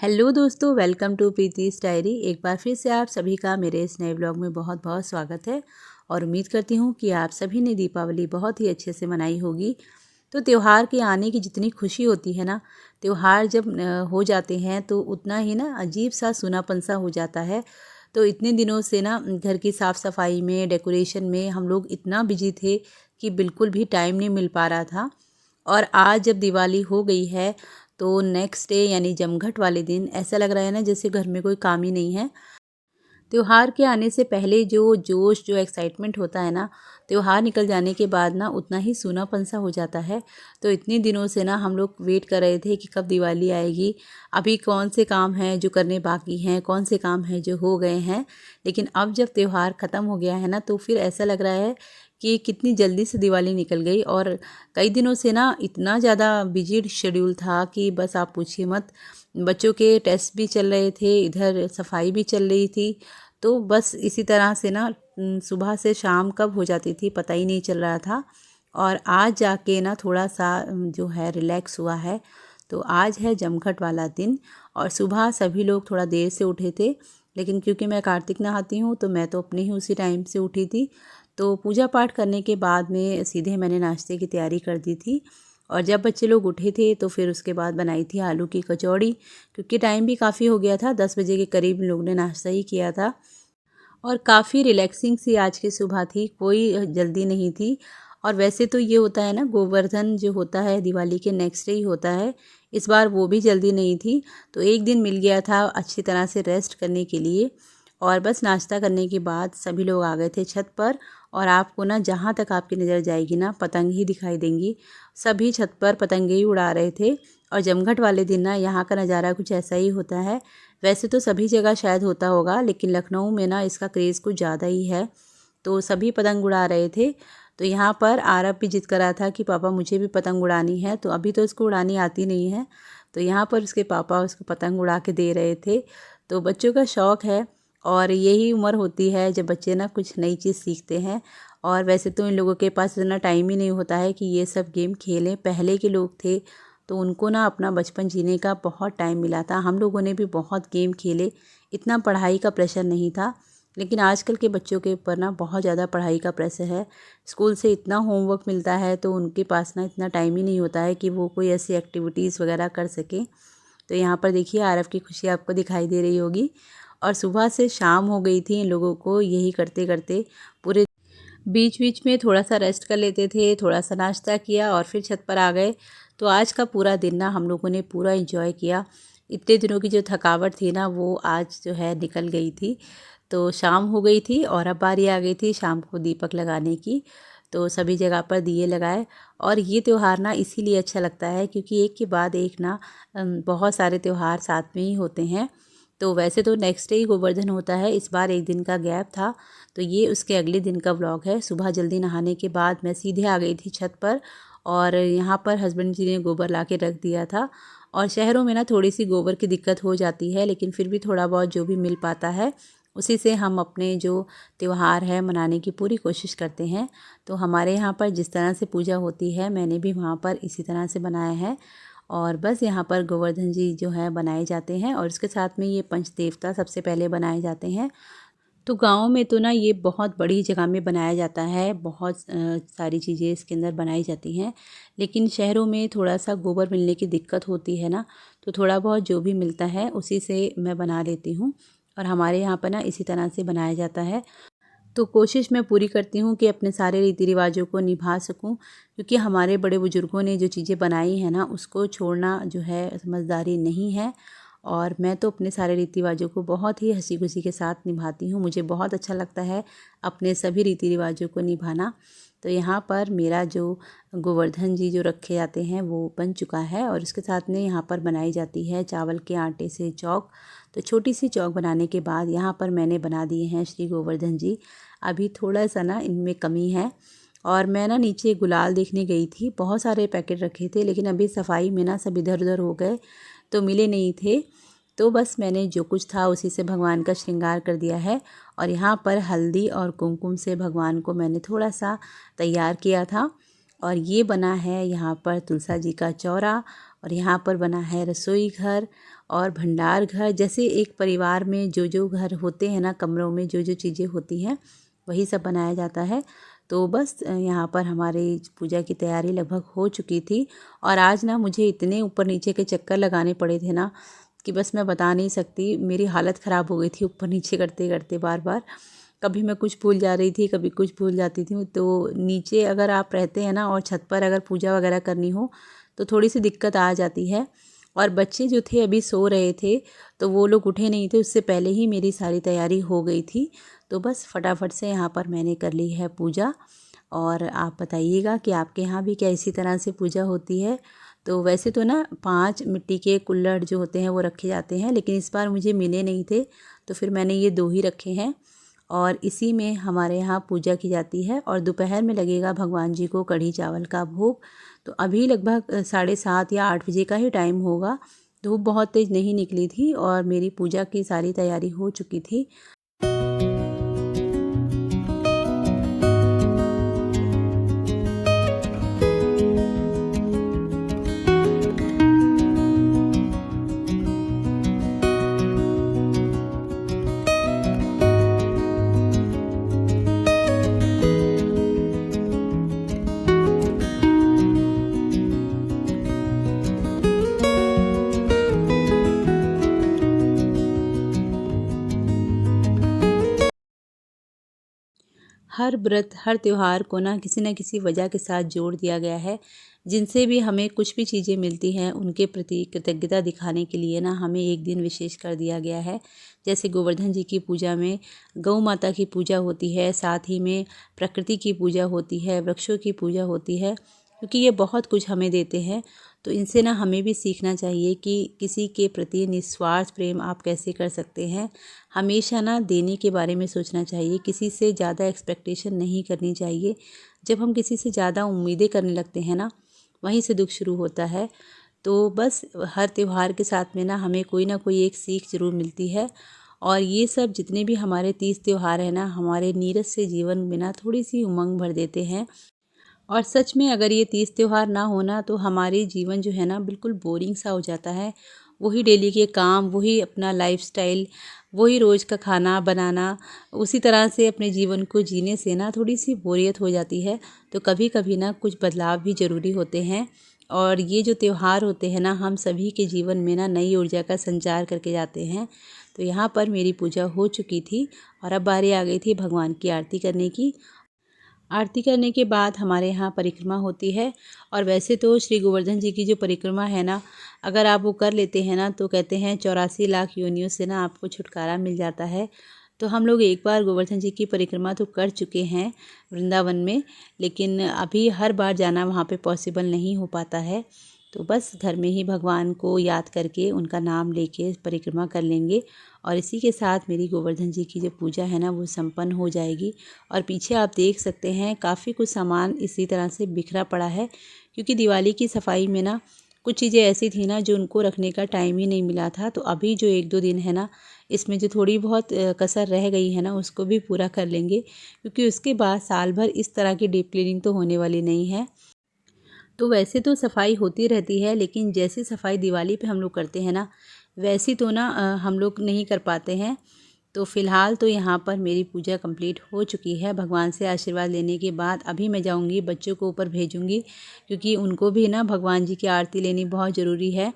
Hello दोस्तों, welcome to प्रीति's diary. एक बार फिर से आप सभी का मेरे इस नए ब्लॉग में बहुत बहुत स्वागत है और उम्मीद करती हूँ कि आप सभी ने दीपावली बहुत ही अच्छे से मनाई होगी। तो त्यौहार के आने की जितनी खुशी होती है ना, त्यौहार जब हो जाते हैं तो उतना ही ना अजीब सा सूनापन सा हो जाता है। तो इतने दिनों से ना घर की साफ़ सफाई में, डेकोरेशन में हम लोग इतना बिजी थे कि बिल्कुल भी टाइम नहीं मिल पा रहा था। और आज जब दिवाली हो गई है तो नेक्स्ट डे यानी जमघट वाले दिन ऐसा लग रहा है ना जैसे घर में कोई काम ही नहीं है। त्योहार के आने से पहले जो जोश जो एक्साइटमेंट होता है ना, त्योहार निकल जाने के बाद ना उतना ही सूनापन सा हो जाता है। तो इतने दिनों से ना हम लोग वेट कर रहे थे कि कब दिवाली आएगी, अभी कौन से काम हैं जो करने बाकी हैं, कौन से काम हैं जो हो गए हैं। लेकिन अब जब त्यौहार ख़त्म हो गया है ना तो फिर ऐसा लग रहा है कि कितनी जल्दी से दिवाली निकल गई। और कई दिनों से ना इतना ज़्यादा बिजी शेड्यूल था कि बस आप पूछिए मत। बच्चों के टेस्ट भी चल रहे थे, इधर सफाई भी चल रही थी। तो बस इसी तरह से ना सुबह से शाम कब हो जाती थी पता ही नहीं चल रहा था। और आज जाके ना थोड़ा सा जो है रिलैक्स हुआ है। तो आज है जमघट वाला दिन और सुबह सभी लोग थोड़ा देर से उठे थे, लेकिन क्योंकि मैं कार्तिक नहाती हूँ तो मैं तो अपने ही उसी टाइम से उठी थी। तो पूजा पाठ करने के बाद में सीधे मैंने नाश्ते की तैयारी कर दी थी। और जब बच्चे लोग उठे थे तो फिर उसके बाद बनाई थी आलू की कचौड़ी, क्योंकि टाइम भी काफ़ी हो गया था, 10 बजे के करीब इन लोगों ने नाश्ता ही किया था। और काफ़ी रिलैक्सिंग सी आज की सुबह थी, कोई जल्दी नहीं थी। और वैसे तो ये होता है ना, गोवर्धन जो होता है दिवाली के नेक्स्ट डे ही होता है। इस बार वो भी जल्दी नहीं थी, तो एक दिन मिल गया था अच्छी तरह से रेस्ट करने के लिए। और बस नाश्ता करने के बाद सभी लोग आ गए थे छत पर। और आपको ना जहाँ तक आपकी नज़र जाएगी ना पतंग ही दिखाई देंगी। सभी छत पर पतंगे ही उड़ा रहे थे। और जमघट वाले दिन ना यहाँ का नज़ारा कुछ ऐसा ही होता है। वैसे तो सभी जगह शायद होता होगा, लेकिन लखनऊ में ना इसका क्रेज़ कुछ ज़्यादा ही है। तो सभी पतंग उड़ा रहे थे। तो यहाँ पर आरव भी जिद कर रहा था कि पापा मुझे भी पतंग उड़ानी है, तो अभी तो इसको उड़ानी आती नहीं है। तो यहाँ पर उसके पापा उसको पतंग उड़ा के दे रहे थे। तो बच्चों का शौक़ है और यही उम्र होती है जब बच्चे ना कुछ नई चीज़ सीखते हैं। और वैसे तो इन लोगों के पास इतना टाइम ही नहीं होता है कि ये सब गेम खेलें। पहले के लोग थे तो उनको ना अपना बचपन जीने का बहुत टाइम मिला था। हम लोगों ने भी बहुत गेम खेले, इतना पढ़ाई का प्रेशर नहीं था। लेकिन आजकल के बच्चों के ऊपर ना बहुत ज़्यादा पढ़ाई का प्रेशर है। स्कूल से इतना होमवर्क मिलता है तो उनके पास ना इतना टाइम ही नहीं होता है कि वो कोई ऐसी एक्टिविटीज़ वगैरह कर सकें। तो यहाँ पर देखिए आरव की खुशी आपको दिखाई दे रही होगी। और सुबह से शाम हो गई थी इन लोगों को यही करते करते। पूरे बीच बीच में थोड़ा सा रेस्ट कर लेते थे, थोड़ा सा नाश्ता किया और फिर छत पर आ गए। तो आज का पूरा दिन ना हम लोगों ने पूरा एंजॉय किया। इतने दिनों की जो थकावट थी ना वो आज जो है निकल गई थी। तो शाम हो गई थी और अब बारी आ गई थी शाम को दीपक लगाने की। तो सभी जगह पर दिए लगाए। और ये त्यौहार ना इसीलिए अच्छा लगता है क्योंकि एक के बाद एक ना बहुत सारे त्यौहार साथ में ही होते हैं। तो वैसे तो नेक्स्ट डे ही गोवर्धन होता है, इस बार एक दिन का गैप था। तो ये उसके अगले दिन का व्लॉग है। सुबह जल्दी नहाने के बाद मैं सीधे आ गई थी छत पर और यहाँ पर हस्बैंड जी ने गोबर ला के रख दिया था। और शहरों में ना थोड़ी सी गोबर की दिक्कत हो जाती है, लेकिन फिर भी थोड़ा बहुत जो भी मिल पाता है उसी से हम अपने जो त्यौहार है मनाने की पूरी कोशिश करते हैं। तो हमारे यहाँ पर जिस तरह से पूजा होती है मैंने भी वहाँ पर इसी तरह से बनाया है। और बस यहाँ पर गोवर्धन जी जो है बनाए जाते हैं और इसके साथ में ये पंचदेवता सबसे पहले बनाए जाते हैं। तो गाँव में तो ना ये बहुत बड़ी जगह में बनाया जाता है, बहुत सारी चीज़ें इसके अंदर बनाई जाती हैं। लेकिन शहरों में थोड़ा सा गोबर मिलने की दिक्कत होती है ना, तो थोड़ा बहुत जो भी मिलता है उसी से मैं बना लेती हूँ। और हमारे यहाँ पर ना इसी तरह से बनाया जाता है। तो कोशिश मैं पूरी करती हूँ कि अपने सारे रीति रिवाजों को निभा सकूँ, क्योंकि हमारे बड़े बुजुर्गों ने जो चीज़ें बनाई हैं ना उसको छोड़ना जो है समझदारी नहीं है। और मैं तो अपने सारे रीति रिवाजों को बहुत ही हंसी खुशी के साथ निभाती हूँ। मुझे बहुत अच्छा लगता है अपने सभी रीति रिवाजों को निभाना। तो यहाँ पर मेरा जो गोवर्धन जी जो रखे जाते हैं वो बन चुका है और इसके साथ में यहाँ पर बनाई जाती है चावल के आटे से चौक। तो छोटी सी चौक बनाने के बाद यहाँ पर मैंने बना दिए हैं श्री गोवर्धन जी। अभी थोड़ा सा ना इनमें कमी है। और मैं ना नीचे गुलाल देखने गई थी, बहुत सारे पैकेट रखे थे लेकिन अभी सफाई में ना सब इधर उधर हो गए तो मिले नहीं थे। तो बस मैंने जो कुछ था उसी से भगवान का श्रृंगार कर दिया है। और यहाँ पर हल्दी और कुमकुम से भगवान को मैंने थोड़ा सा तैयार किया था। और ये बना है यहाँ पर तुलसा जी का चौरा। और यहाँ पर बना है रसोई घर और भंडार घर। जैसे एक परिवार में जो जो घर होते हैं ना, कमरों में जो जो चीज़ें होती हैं वही सब बनाया जाता है। तो बस यहाँ पर हमारी पूजा की तैयारी लगभग हो चुकी थी। और आज ना मुझे इतने ऊपर नीचे के चक्कर लगाने पड़े थे ना कि बस मैं बता नहीं सकती। मेरी हालत ख़राब हो गई थी ऊपर नीचे करते करते बार बार। कभी मैं कुछ भूल जा रही थी, कभी कुछ भूल जाती थी। तो नीचे अगर आप रहते हैं ना और छत पर अगर पूजा वगैरह करनी हो तो थोड़ी सी दिक्कत आ जाती है। और बच्चे जो थे अभी सो रहे थे, तो वो लोग उठे नहीं थे, उससे पहले ही मेरी सारी तैयारी हो गई थी। तो बस फटाफट से यहाँ पर मैंने कर ली है पूजा। और आप बताइएगा कि आपके यहाँ भी क्या इसी तरह से पूजा होती है। तो वैसे तो ना 5 मिट्टी के कुल्हड़ जो होते हैं वो रखे जाते हैं, लेकिन इस बार मुझे मिले नहीं थे तो फिर मैंने ये 2 ही रखे हैं। और इसी में हमारे यहाँ पूजा की जाती है। और दोपहर में लगेगा भगवान जी को कढ़ी चावल का भोग। तो अभी लगभग 7:30 या 8 बजे का ही टाइम होगा। धूप बहुत तेज़ नहीं निकली थी और मेरी पूजा की सारी तैयारी हो चुकी थी। हर व्रत, हर त्यौहार को ना किसी न किसी वजह के साथ जोड़ दिया गया है। जिनसे भी हमें कुछ भी चीज़ें मिलती हैं उनके प्रति कृतज्ञता दिखाने के लिए ना हमें एक दिन विशेष कर दिया गया है। जैसे गोवर्धन जी की पूजा में गौ माता की पूजा होती है, साथ ही में प्रकृति की पूजा होती है, वृक्षों की पूजा होती है, क्योंकि ये बहुत कुछ हमें देते हैं। तो इनसे ना हमें भी सीखना चाहिए कि किसी के प्रति निस्वार्थ प्रेम आप कैसे कर सकते हैं। हमेशा ना देने के बारे में सोचना चाहिए, किसी से ज़्यादा एक्सपेक्टेशन नहीं करनी चाहिए। जब हम किसी से ज़्यादा उम्मीदें करने लगते हैं ना, वहीं से दुख शुरू होता है। तो बस हर त्यौहार के साथ में ना हमें कोई ना कोई एक सीख ज़रूर मिलती है। और ये सब जितने भी हमारे 30 त्यौहार हैं ना, हमारे नीरस से जीवन में ना थोड़ी सी उमंग भर देते हैं। और सच में अगर ये 30 त्यौहार ना होना तो हमारे जीवन जो है ना बिल्कुल बोरिंग सा हो जाता है। वही डेली के काम, वही अपना लाइफस्टाइल, वही रोज़ का खाना बनाना, उसी तरह से अपने जीवन को जीने से ना थोड़ी सी बोरियत हो जाती है। तो कभी कभी ना कुछ बदलाव भी ज़रूरी होते हैं। और ये जो त्यौहार होते हैं ना, हम सभी के जीवन में ना नई ऊर्जा का संचार करके जाते हैं। तो यहाँ पर मेरी पूजा हो चुकी थी और अब बारी आ गई थी भगवान की आरती करने की। आरती करने के बाद हमारे यहाँ परिक्रमा होती है। और वैसे तो श्री गोवर्धन जी की जो परिक्रमा है ना, अगर आप वो कर लेते हैं ना तो कहते हैं 84 लाख योनियों से ना आपको छुटकारा मिल जाता है। तो हम लोग एक बार गोवर्धन जी की परिक्रमा तो कर चुके हैं वृंदावन में, लेकिन अभी हर बार जाना वहाँ पे पॉसिबल नहीं हो पाता है। तो बस घर में ही भगवान को याद करके उनका नाम लेके परिक्रमा कर लेंगे। और इसी के साथ मेरी गोवर्धन जी की जो पूजा है ना वो संपन्न हो जाएगी। और पीछे आप देख सकते हैं काफ़ी कुछ सामान इसी तरह से बिखरा पड़ा है, क्योंकि दिवाली की सफाई में ना कुछ चीज़ें ऐसी थी ना जो उनको रखने का टाइम ही नहीं मिला था। तो अभी जो 1-2 दिन है ना, इसमें जो थोड़ी बहुत कसर रह गई है ना उसको भी पूरा कर लेंगे, क्योंकि उसके बाद साल भर इस तरह की डीप क्लीनिंग तो होने वाली नहीं है। तो वैसे तो सफाई होती रहती है, लेकिन जैसी सफाई दिवाली पे हम लोग करते हैं ना, वैसी तो ना हम लोग नहीं कर पाते हैं। तो फ़िलहाल तो यहाँ पर मेरी पूजा कंप्लीट हो चुकी है। भगवान से आशीर्वाद लेने के बाद अभी मैं जाऊँगी बच्चों को ऊपर भेजूँगी, क्योंकि उनको भी ना भगवान जी की आरती लेनी बहुत ज़रूरी है।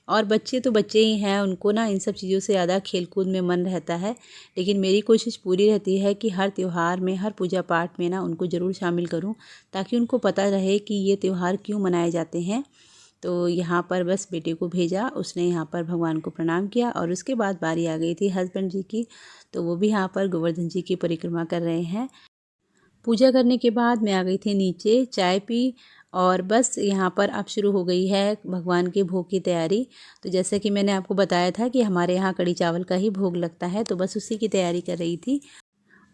और बच्चे तो बच्चे ही हैं, उनको ना इन सब चीज़ों से ज़्यादा खेल-कूद में मन रहता है। लेकिन मेरी कोशिश पूरी रहती है कि हर त्यौहार में, हर पूजा पाठ में ना उनको ज़रूर शामिल करूँ, ताकि उनको पता रहे कि ये त्यौहार क्यों मनाए जाते हैं। तो यहाँ पर बस बेटे को भेजा, उसने यहाँ पर भगवान को प्रणाम किया और उसके बाद बारी आ गई थी हस्बैंड जी की। तो वो भी यहाँ पर गोवर्धन जी की परिक्रमा कर रहे हैं। पूजा करने के बाद मैं आ गई थी नीचे, चाय पी और बस यहाँ पर अब शुरू हो गई है भगवान के भोग की तैयारी। तो जैसे कि मैंने आपको बताया था कि हमारे यहाँ कढ़ी चावल का ही भोग लगता है, तो बस उसी की तैयारी कर रही थी।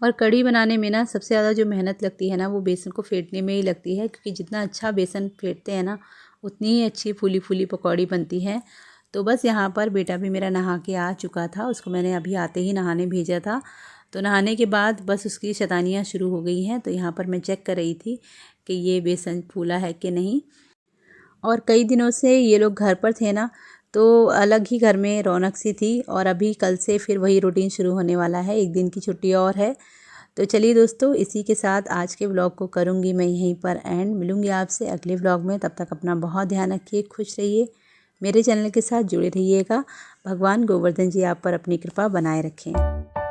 और कढ़ी बनाने में ना सबसे ज़्यादा जो मेहनत लगती है ना वो बेसन को फेंटने में ही लगती है, क्योंकि जितना अच्छा बेसन फेंटते हैं ना उतनी ही अच्छी फूली फूली पकौड़ी बनती है। तो बस यहाँ पर बेटा भी मेरा नहा के आ चुका था, उसको मैंने अभी आते ही नहाने भेजा था। तो नहाने के बाद बस उसकी शैतानियाँ शुरू हो गई हैं। तो यहाँ पर मैं चेक कर रही थी कि ये बेसन फूला है कि नहीं। और कई दिनों से ये लोग घर पर थे ना, तो अलग ही घर में रौनक सी थी। और अभी कल से फिर वही रूटीन शुरू होने वाला है, एक दिन की छुट्टी और है। तो चलिए दोस्तों, इसी के साथ आज के व्लॉग को करूँगी मैं यहीं पर एंड। मिलूँगी आपसे अगले व्लॉग में, तब तक अपना बहुत ध्यान रखिए, खुश रहिए, मेरे चैनल के साथ जुड़े रहिएगा। भगवान गोवर्धन जी आप पर अपनी कृपा बनाए रखें।